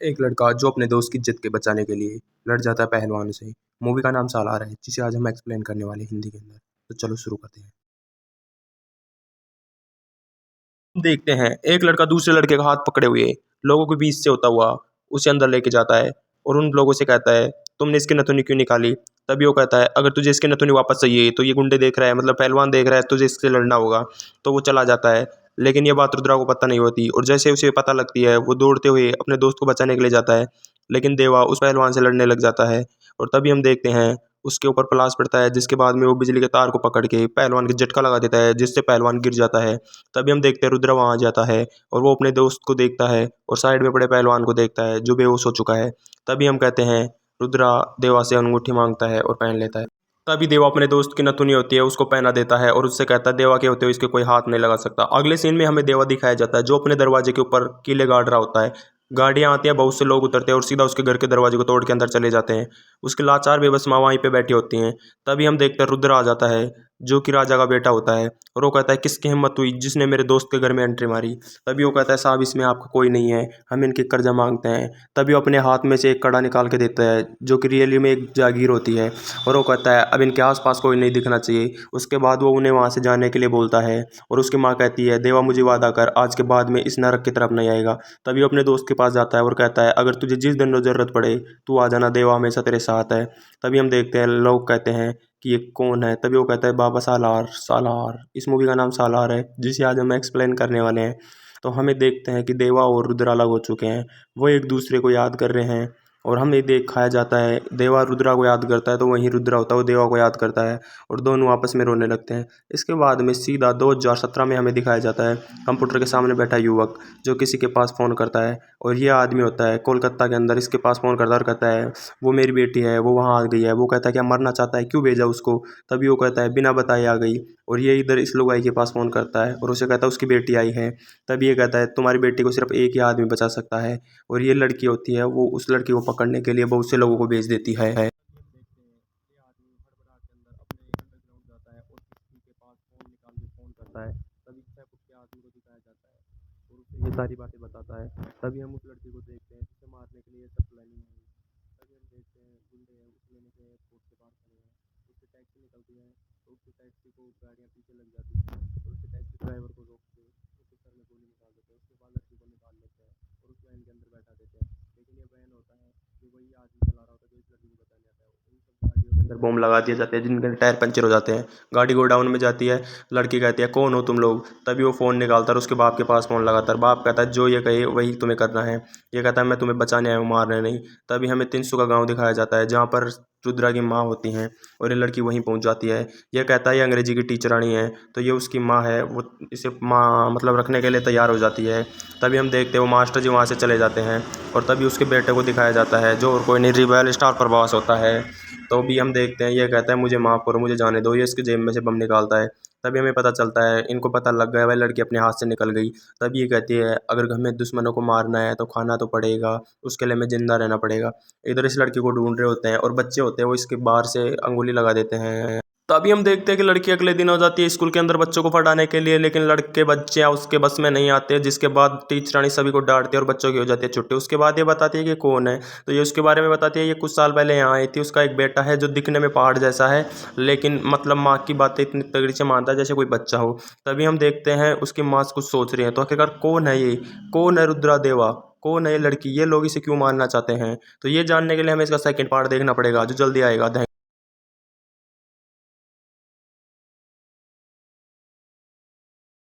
एक लड़का जो अपने दोस्त की इज्जत के बचाने के लिए लड़ जाता है पहलवान से। मूवी का नाम सालार है, जिसे आज हम एक्सप्लेन करने वाले हैं हिंदी के अंदर। तो चलो शुरू करते हैं। देखते हैं, एक लड़का दूसरे लड़के का हाथ पकड़े हुए लोगों के बीच से होता हुआ उसे अंदर लेके जाता है और उन लोगों से कहता है, तुमने इसकी नथुनी क्यों निकाली? तभी वो कहता है, अगर तुझे इसकी नथुनी वापस चाहिए तो ये गुंडे देख रहा है, मतलब पहलवान देख रहा है, तुझे इससे लड़ना होगा। तो वो चला जाता है। लेकिन ये बात रुद्रा को पता नहीं होती और जैसे उसे पता लगती है वो दौड़ते हुए अपने दोस्त को बचाने के लिए जाता है। लेकिन देवा उस पहलवान से लड़ने लग जाता है और तभी हम देखते हैं उसके ऊपर प्लास पड़ता है, जिसके बाद में वो बिजली के तार को पकड़ के पहलवान के झटका लगा देता है, जिससे पहलवान गिर जाता है। तभी हम देखते हैं रुद्रा वहाँ आ जाता है और वो अपने दोस्त को देखता है और साइड में पड़े पहलवान को देखता है जो बेहोश हो चुका है। तभी हम कहते हैं रुद्रा देवा से अंगूठी मांगता है और पहन लेता है। तभी देवा अपने दोस्त की नथुनी होती है उसको पहना देता है और उससे कहता है, देवा के होते हुए इसके कोई हाथ नहीं लगा सकता। अगले सीन में हमें देवा दिखाया जाता है जो अपने दरवाजे के ऊपर कीले गाड़ रहा होता है। गाड़ियाँ आती हैं, बहुत से लोग उतरते हैं और सीधा उसके घर के दरवाजे को तोड़ के अंदर चले जाते हैं। उसके लाचार बेबस माँ वहीं पे बैठी होती हैं। तभी हम देखते हैं रुद्र आ जाता है जो कि राजा का बेटा होता है और वो कहता है, किसकी हिम्मत हुई जिसने मेरे दोस्त के घर में एंट्री मारी? तभी वो कहता है, साहब इसमें आपका कोई नहीं है, हम इनके कर्जा मांगते हैं। तभी वो अपने हाथ में से एक कड़ा निकाल के देता है जो कि रियली में एक जागीर होती है और वो कहता है, अब इनके आसपास कोई नहीं दिखना चाहिए। उसके बाद वो उन्हें वहाँ से जाने के लिए बोलता है और उसकी माँ कहती है, देवा मुझे वादा कर आज के बाद में इस नरक की तरफ नहीं आएगा। तभी वो अपने दोस्त के पास जाता है और कहता है, अगर तुझे जिस दिन ज़रूरत पड़े तू आ जाना, देवा हमेशा तेरे साथ है। तभी हम देखते हैं लोग कहते हैं कि ये कौन है? तभी वो कहता है, बाबा सालार। सालार इस मूवी का नाम सालार है, जिसे आज हम एक्सप्लेन करने वाले हैं। तो हमें देखते हैं कि देवा और रुद्र अलग हो चुके हैं। वो एक दूसरे को याद कर रहे हैं और हमें दिखाया जाता है देवा रुद्रा को याद करता है तो वहीं रुद्रा होता है वो देवा को याद करता है और दोनों आपस में रोने लगते हैं। इसके बाद में सीधा 2017 में हमें दिखाया जाता है कंप्यूटर के सामने बैठा युवक जो किसी के पास फ़ोन करता है और ये आदमी होता है कोलकाता के अंदर, इसके पास फ़ोन करता है और कहता है, वो मेरी बेटी है, वो वहाँ आ गई है। वो कहता है, क्या मरना चाहता है, क्यों भेजा उसको? तभी वो कहता है, बिना बताए आ गई। और ये इधर इस लुगाई के पास फ़ोन करता है और उसे कहता है उसकी बेटी आई है। तभी ये कहता है, तुम्हारी बेटी को सिर्फ एक ही आदमी बचा सकता है। और ये लड़की होती है वो उस लड़की को पकड़ने के लिए बहुत से लोगों को भेज देती है। देखते हैं ये आदमी हड़बड़ा के अंदर अपने अंडरग्राउंड जाता है और किसी के पास फ़ोन निकाल के फ़ोन करता है। तभी छह फुट के आदमी को दिखाया जाता है और उसे ये सारी बातें बताता है। तभी हम उस लड़की को देखते हैं जिसे मारने के लिए ये सब प्लानिंग है। तभी हम देखते हैं गुंडे हैं उस लेने के एयरपोर्ट के पास खड़े हैं। उससे टैक्सी निकलती है तो उसकी टैक्सी को गाड़ियाँ पीछे लग जाती हैं और उसके टैक्सी ड्राइवर को रोक के उसके सर में गोली निकाल देते हैं। उसके बाद लड़की को निकाल लेते हैं और उस वैन के अंदर बैठा देते हैं। लेकिन ये वैन होता है कि वही आदमी चला रहा होता है जो इस लड़की को बचाने आता है। उन सब गाड़ियों के अंदर बम लगा दिए जाते हैं जिनके टायर पंचर हो जाते हैं। गाड़ी गोडाउन में जाती है। लड़की कहती है, कौन हो तुम लोग? तभी वो फ़ोन निकालता है और उसके बाप के पास फ़ोन लगाता है। बाप कहता है, जो ये कहे वही तुम्हें करना है। ये कहता है, मैं तुम्हें बचाने आया हूँ, मारने नहीं। तभी हमें 300 का गांव दिखाया जाता है जहाँ पर रुद्रा की माँ होती हैं और ये लड़की वहीं पहुँच जाती है। ये कहता है ये अंग्रेजी की टीचरानी है तो ये उसकी माँ है, वो इसे माँ मतलब रखने के लिए तैयार हो जाती है। तभी हम देखते हैं वो मास्टर जी वहाँ से चले जाते हैं और तभी उसके बेटे को दिखाया जाता है जो और कोई नहीं, रिबेल स्टार प्रभास होता है। तो भी हम देखते हैं ये कहता है, मुझे माफ़ करो, मुझे जाने दो। ये इसके जेब में से बम निकालता है। तभी हमें पता चलता है, इनको पता लग गया भाई लड़की अपने हाथ से निकल गई। तभी ये कहती है, अगर हमें दुश्मनों को मारना है तो खाना तो पड़ेगा, उसके लिए हमें ज़िंदा रहना पड़ेगा। इधर इस लड़की को ढूंढ रहे होते हैं और बच्चे होते हैं वो इसके बाहर से अंगुली लगा देते हैं। तभी हम देखते हैं कि लड़की अगले दिन हो जाती है स्कूल के अंदर बच्चों को पढ़ाने के लिए, लेकिन लड़के बच्चे उसके बस में नहीं आते, जिसके बाद टीचरानी सभी को डांटती है और बच्चों की हो जाती है छुट्टी। उसके बाद ये बताती है कि कौन है, तो ये उसके बारे में बताती है, ये कुछ साल पहले यहाँ आई थी, उसका एक बेटा है जो दिखने में पहाड़ जैसा है लेकिन मतलब माँ की बातें इतनी तगड़ी से मानता है जैसे कोई बच्चा हो। तभी हम देखते हैं उसकी माँ कुछ सोच रही है, तो आखिरकार कौन है ये, कौन है रुद्रा देवा, कौन है ये लड़की, ये लोग इसे क्यों मारना चाहते हैं? तो ये जानने के लिए हमें इसका सेकंड पार्ट देखना पड़ेगा जो जल्दी आएगा।